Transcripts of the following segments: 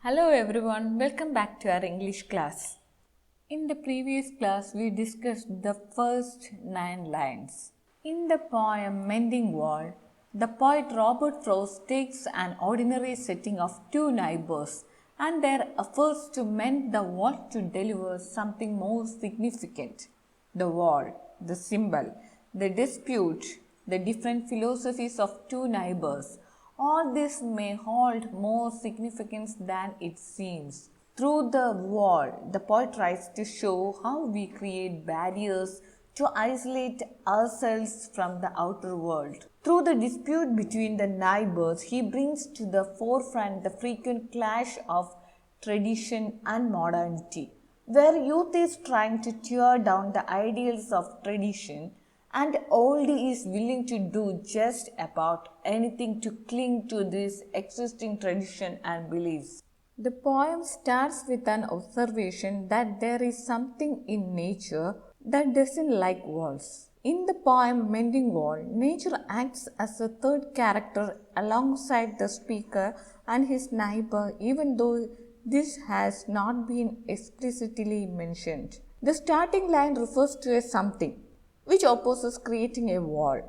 Hello everyone, welcome back to our English class. In the previous class, we discussed the first 9 lines. In the poem Mending Wall, the poet Robert Frost takes an ordinary setting of two neighbors and their efforts to mend the wall to deliver something more significant. The wall, the symbol, the dispute, the different philosophies of two neighbors, all this may hold more significance than it seems. Through the wall, the poet tries to show how we create barriers to isolate ourselves from the outer world. Through the dispute between the neighbors, he brings to the forefront the frequent clash of tradition and modernity, where youth is trying to tear down the ideals of tradition and old is willing to do just about anything to cling to this existing tradition and beliefs. The poem starts with an observation that there is something in nature that doesn't like walls. In the poem Mending Wall, nature acts as a third character alongside the speaker and his neighbor, even though this has not been explicitly mentioned. The starting line refers to a something, which opposes creating a wall.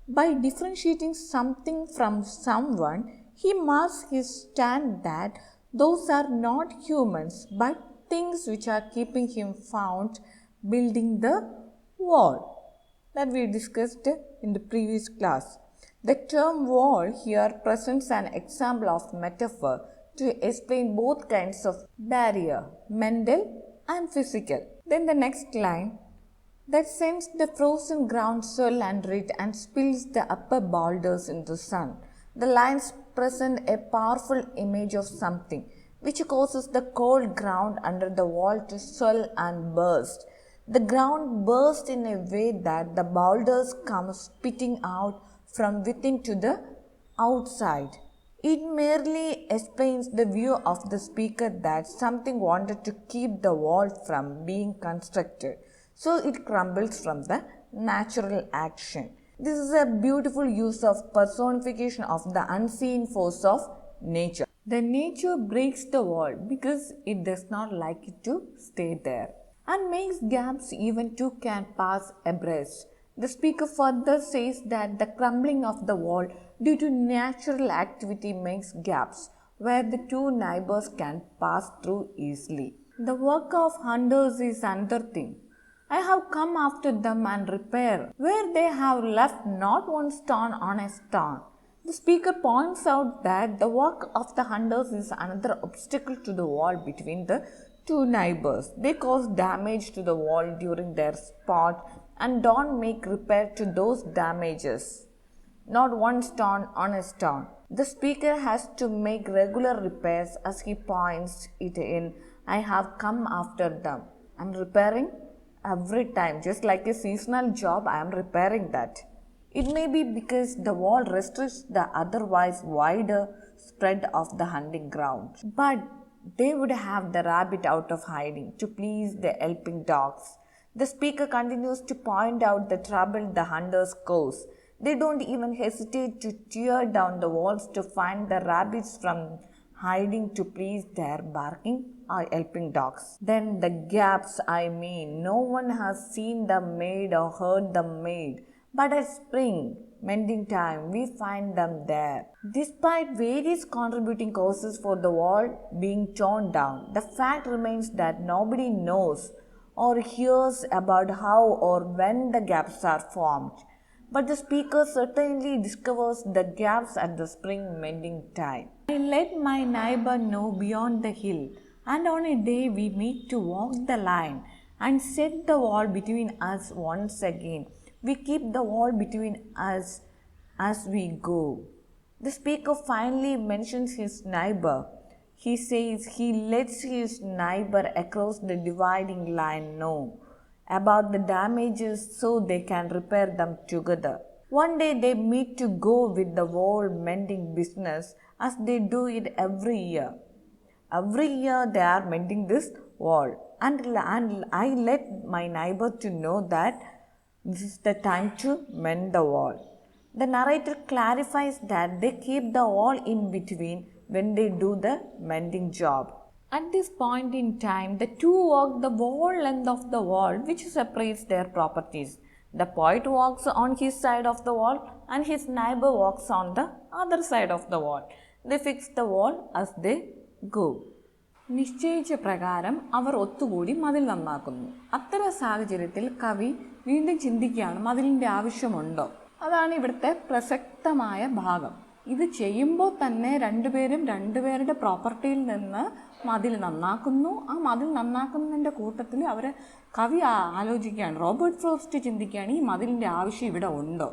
By differentiating something from someone, he marks his stand that those are not humans but things which are keeping him found building the wall that we discussed in the previous class. The term wall here presents an example of metaphor to explain both kinds of barrier, mental and physical. Then the next line that sends the frozen ground swell and red and spills the upper boulders in the sun. The lines present a powerful image of something which causes the cold ground under the wall to swell and burst. The ground bursts in a way that the boulders come spitting out from within to the outside. It merely explains the view of the speaker that something wanted to keep the wall from being constructed, so it crumbles from the natural action. This is a beautiful use of personification of the unseen force of nature. The nature breaks the wall because it does not like it to stay there and makes gaps even two can pass abreast. The speaker further says that the crumbling of the wall due to natural activity makes gaps where the two neighbors can pass through easily. The work of hunters is another thing. I have come after them and repair where they have left not one stone on a stone. The speaker points out that the work of the hunters is another obstacle to the wall between the two neighbors. They cause damage to the wall during their sport and don't make repair to those damages. Not one stone on a stone. The speaker has to make regular repairs as he points it in. I have come after them. I'm repairing every time, just like a seasonal job, I am repairing that. It may be because the wall restricts the otherwise wider spread of the hunting ground, but they would have the rabbit out of hiding to please the helping dogs. The speaker continues to point out the trouble the hunters cause. They don't even hesitate to tear down the walls to find the rabbits from hiding to please their barking or helping dogs. Then the gaps, no one has seen them made or heard them made, but at spring, mending time, we find them there. Despite various contributing causes for the wall being torn down, the fact remains that nobody knows or hears about how or when the gaps are formed. But the speaker certainly discovers the gaps at the spring mending time. I let my neighbor know beyond the hill, and on a day we meet to walk the line and set the wall between us once again. We keep the wall between us as we go. The speaker finally mentions his neighbor. He says he lets his neighbor across the dividing line know about the damages so they can repair them together. One day they meet to go with the wall mending business as they do it every year. Every year they are mending this wall, and I let my neighbor to know that this is the time to mend the wall. The narrator clarifies that they keep the wall in between when they do the mending job. At this point in time, the two walk the whole length of the wall which separates their properties. The poet walks on his side of the wall and his neighbor walks on the other side of the wall. They fix the wall as they go. നിശ്ചയിച്ച പ്രകാരം അവർ ഒത്തുകൂടി മതിൽ നന്നാക്കുന്നു. അത്തരം സാഹചര്യത്തിൽ കവി വീണ്ടും ചിന്തിക്കുകയാണ്, മതിലിൻ്റെ ആവശ്യമുണ്ടോ? അതാണ് ഇവിടുത്തെ പ്രസക്തമായ ഭാഗം. ഇത് ചെയ്യുമ്പോൾ തന്നെ രണ്ടുപേരുടെ പ്രോപ്പർട്ടിയിൽ നിന്ന് മതിൽ നന്നാക്കുന്നു. ആ മതിൽ നന്നാക്കുന്നതിൻ്റെ കൂട്ടത്തിൽ കവി ആലോചിക്കുകയാണ്, റോബർട്ട് ഫ്രോസ്റ്റ് ചിന്തിക്കുകയാണ്, ഈ മതിലിൻ്റെ ആവശ്യം ഇവിടെ ഉണ്ടോ?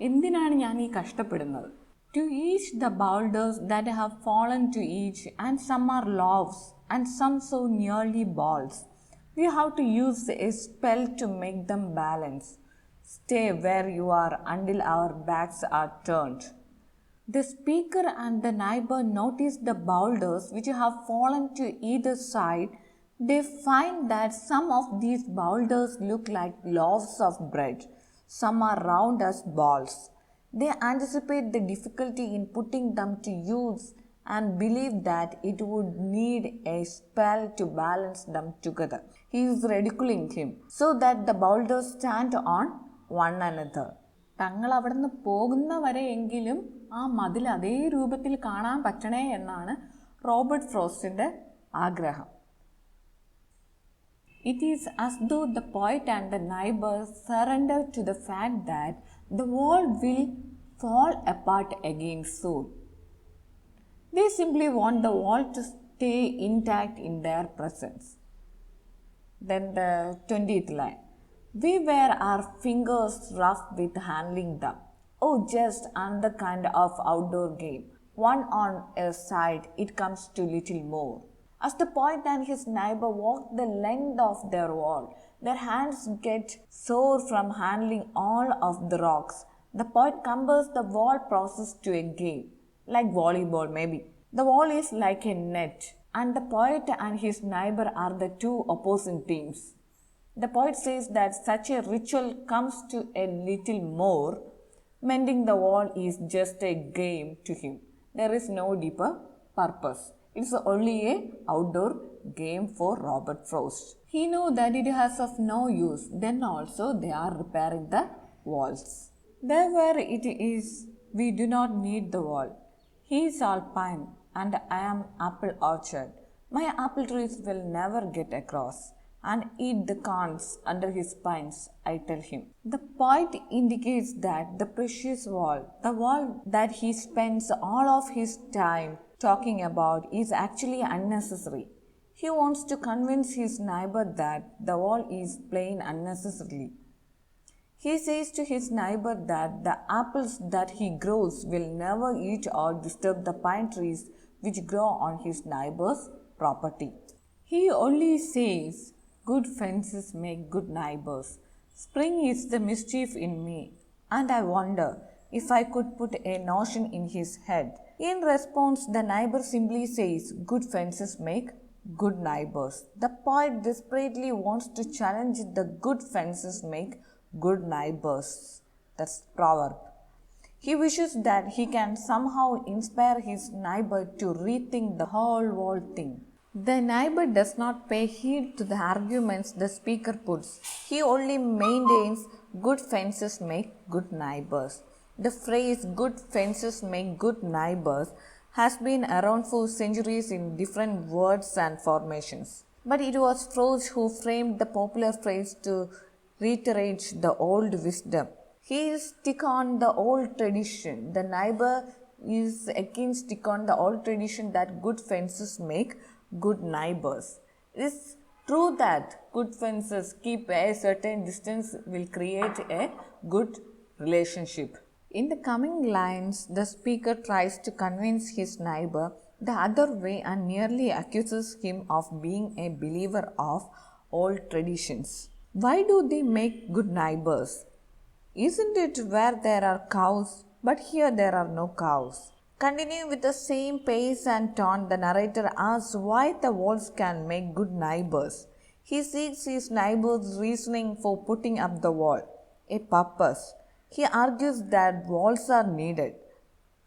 എന്തിനാണ് ഞാൻ ഈ കഷ്ടപ്പെടുന്നത്? To each the boulders that have fallen to each, and some are loaves, and some so nearly balls. We have to use a spell to make them balance. Stay where you are until our backs are turned. The speaker and the neighbor notice the boulders which have fallen to either side. They find that some of these boulders look like loaves of bread, some are round as balls. They anticipate the difficulty in putting them to use and believe that it would need a spell to balance them together. He is ridiculing him so that the boulders stand on one another. തങ്ങൾ അവിടെ നിന്ന് പോകുന്ന വരെയെങ്കിലും ആ മതിൽ അതേ രൂപത്തിൽ കാണാൻ പറ്റണേ എന്നാണ് Robert ഫ്രോസ്റ്റിൻ്റെ ആഗ്രഹം. It is as though the poet and the neighbor surrender to the fact that the wall will fall apart again soon. They simply want the wall to stay intact in their presence. Then the 20th line. We wear our fingers rough with handling them. Oh, just another kind of outdoor game. One on a side, it comes to little more. As the poet and his neighbor walk the length of their wall, their hands get sore from handling all of the rocks. The poet compares the wall process to a game, like volleyball maybe. The wall is like a net, and the poet and his neighbor are the two opposing teams. The poet says that such a ritual comes to a little more. Mending the wall is just a game to him. There is no deeper purpose. It's only a outdoor game for Robert Frost. He knows that it has of no use. Then also they are repairing the walls. There where it is, we do not need the wall. He is alpine and I am apple orchard. My apple trees will never get across and eat the corns under his pines, I tell him. The poet indicates that the precious wall, the wall that he spends all of his time talking about, is actually unnecessary. He wants to convince his neighbor that the wall is plain unnecessarily. He says to his neighbor that the apples that he grows will never eat or disturb the pine trees which grow on his neighbor's property. He only says, good fences make good neighbors. Spring is the mischief in me, and I wonder if I could put a notion in his head. In response, the neighbor simply says, good fences make good neighbors. The poet desperately wants to challenge the good fences make good neighbors. That's proverb. He wishes that he can somehow inspire his neighbor to rethink the whole wall thing. The neighbor does not pay heed to the arguments the speaker puts. He only maintains good fences make good neighbors. The phrase good fences make good neighbors has been around for centuries in different words and formations. But it was Frost who framed the popular phrase to reiterate the old wisdom. He is stick on the old tradition. The neighbor is again stick on the old tradition that good fences make good neighbors. It is true that good fences keep a certain distance will create a good relationship. In the coming lines, the speaker tries to convince his neighbor the other way and nearly accuses him of being a believer of old traditions. Why do they make good neighbors? Isn't it where there are cows? But here there are no cows. Continuing with the same pace and tone, the narrator asks why the walls can make good neighbors. He seeks his neighbor's reasoning for putting up the wall, a purpose. He argues that walls are needed.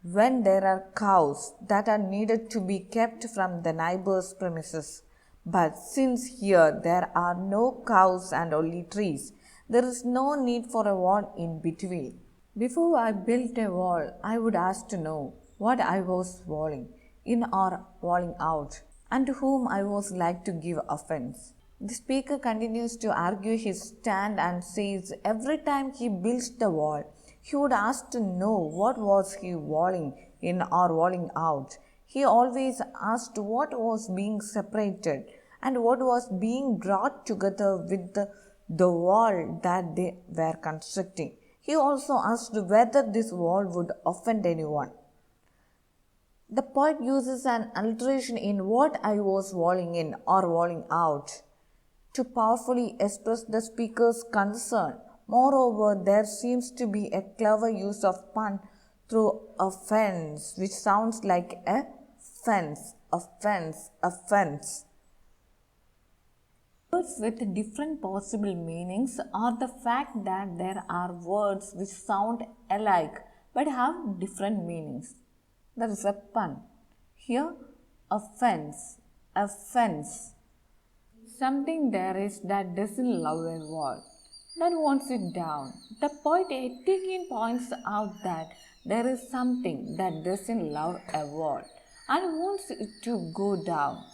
when there are cows that are needed to be kept from the neighbor's premises. But since here there are no cows and only trees, there is no need for a wall in between. Before I built a wall, I would ask to know what I was walling in or walling out, and to whom I was like to give offense. The speaker continues to argue his stand and says every time he builds the wall, he would ask to know what was he walling in or walling out. He always asked what was being separated and what was being brought together with the wall that they were constructing. He also asked whether this wall would offend anyone. The poet uses an alliteration in what I was walling in or walling out to powerfully express the speaker's concern. Moreover, there seems to be a clever use of pun through a fence, which sounds like a fence, a fence, a fence. Words with different possible meanings are the fact that there are words which sound alike but have different meanings. That is a pun. Here, a fence, a fence. Something there is that doesn't love a wall, that wants it down. The poet again points out that there is something that doesn't love a wall and wants it to go down.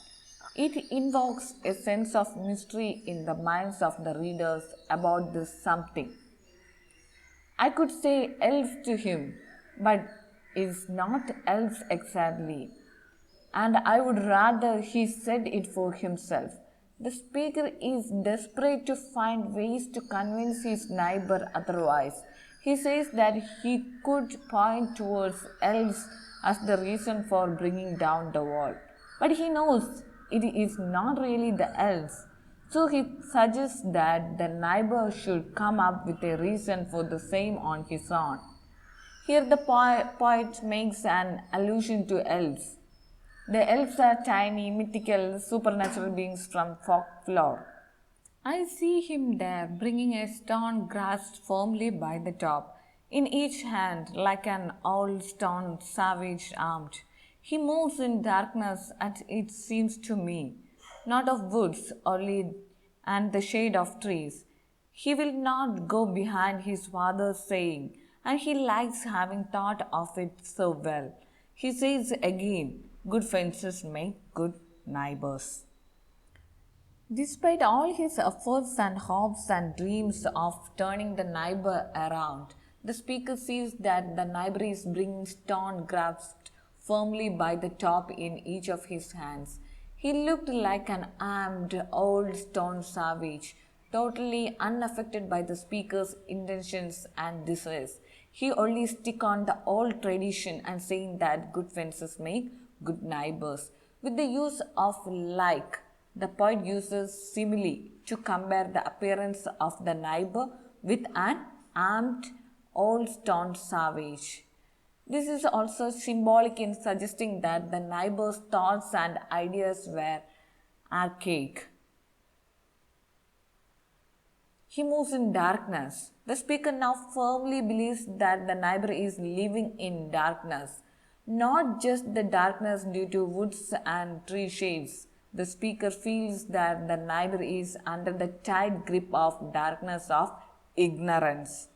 It invokes a sense of mystery in the minds of the readers about this something. I could say else to him, but is not else exactly, and I would rather he said it for himself. The speaker is desperate to find ways to convince his neighbor otherwise. He says that he could point towards else as the reason for bringing down the wall, but he knows it is not really the else. So he suggests that the neighbor should come up with a reason for the same on his own. Here the poet makes an allusion to elves. The elves are tiny, mythical, supernatural beings from folklore. I see him there, bringing a stone grasped firmly by the top, in each hand like an old stone savage armed. He moves in darkness, as it seems to me, not of woods only and the shade of trees. He will not go behind his father's saying, and he likes having thought of it so well. He says again, good fences make good neighbors. Despite all his efforts and hopes and dreams of turning the neighbor around, the speaker sees that the neighbor is bringing stone grasped firmly by the top in each of his hands. He looked like an armed old stone savage, totally unaffected by the speaker's intentions and desires. He only stick on the old tradition and saying that good fences make good neighbors. With the use of like, the poet uses simile to compare the appearance of the neighbor with an armed old stone savage. This is also symbolic in suggesting that the neighbor's thoughts and ideas were archaic. He moves in darkness. The speaker now firmly believes that the neighbor is living in darkness, not just the darkness due to woods and tree shades. The speaker feels that the neighbor is under the tight grip of darkness of ignorance.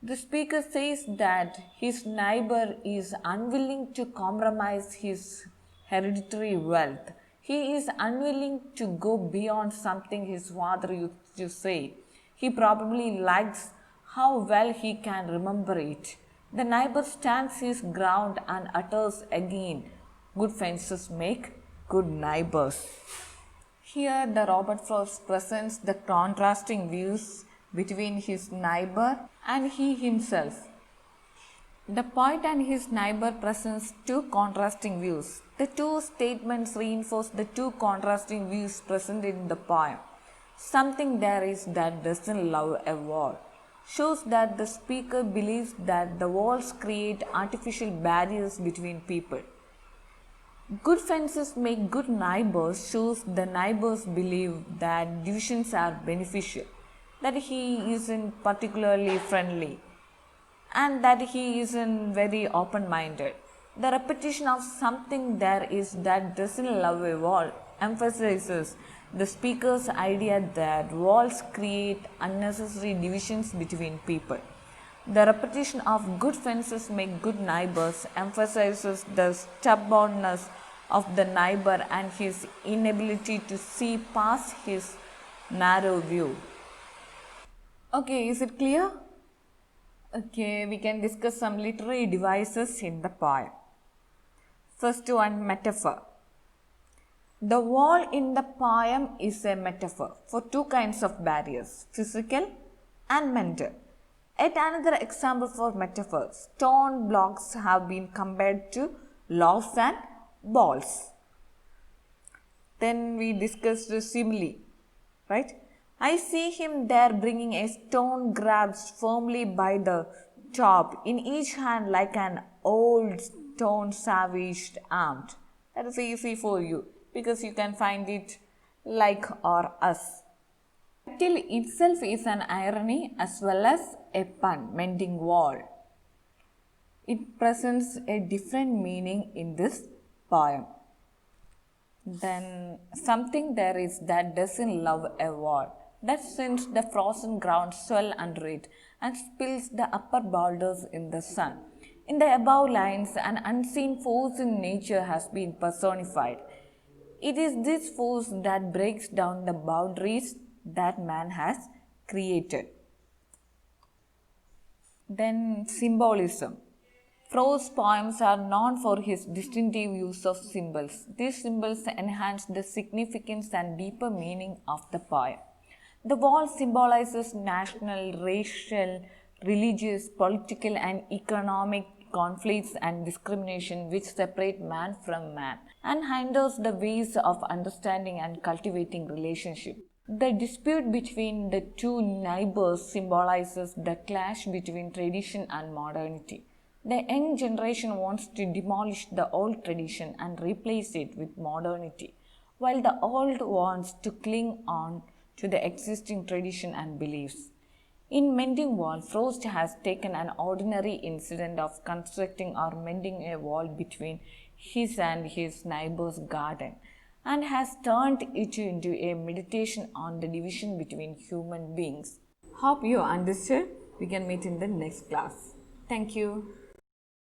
The speaker says that his neighbor is unwilling to compromise his hereditary wealth. He is unwilling to go beyond something his father used to say. He probably likes how well he can remember it. The neighbor stands his ground and utters again, good fences make good neighbors. Here the Robert Frost presents the contrasting views between his neighbor and he himself. The poet and his neighbor presents two contrasting views. The two statements reinforce the two contrasting views present in the poem. Something there is that doesn't love a wall shows that the speaker believes that the walls create artificial barriers between people. Good fences make good neighbors shows the neighbors believe that divisions are beneficial, that he isn't particularly friendly, and that he isn't very open minded. The repetition of something there is that doesn't love a wall emphasizes the speaker's idea that walls create unnecessary divisions between people. The repetition of good fences make good neighbors emphasizes the stubbornness of the neighbor and his inability to see past his narrow view. Okay, is it clear? Okay, we can discuss some literary devices in the poem. First one, metaphor. The wall in the poem is a metaphor for two kinds of barriers, physical and mental. Yet another example for metaphor, stone blocks have been compared to loaves and balls. Then we discussed the simile, right? I see him there bringing a stone grasped firmly by the top, in each hand like an old stone savaged armed. That is easy for you because you can find it like or us. Till itself is an irony as well as a pun, mending wall. It presents a different meaning in this poem. Then something there is that doesn't love a wall, that sends the frozen ground swell under it and spills the upper boulders in the sun. In the above lines, an unseen force in nature has been personified. It is this force that breaks down the boundaries that man has created. Then symbolism. Froe's poems are known for his distinctive use of symbols. These symbols enhance the significance and deeper meaning of the poem. The wall symbolizes national, racial, religious, political, and economic conflicts and discrimination which separate man from man and hinders the ways of understanding and cultivating relationship. The dispute between the two neighbors symbolizes the clash between tradition and modernity. The young generation wants to demolish the old tradition and replace it with modernity, while the old wants to cling on to the existing tradition and beliefs. In Mending Wall, Frost has taken an ordinary incident of constructing or mending a wall between his and his neighbor's garden and has turned it into a meditation on the division between human beings. Hope you understood. We can meet in the next class. Thank you.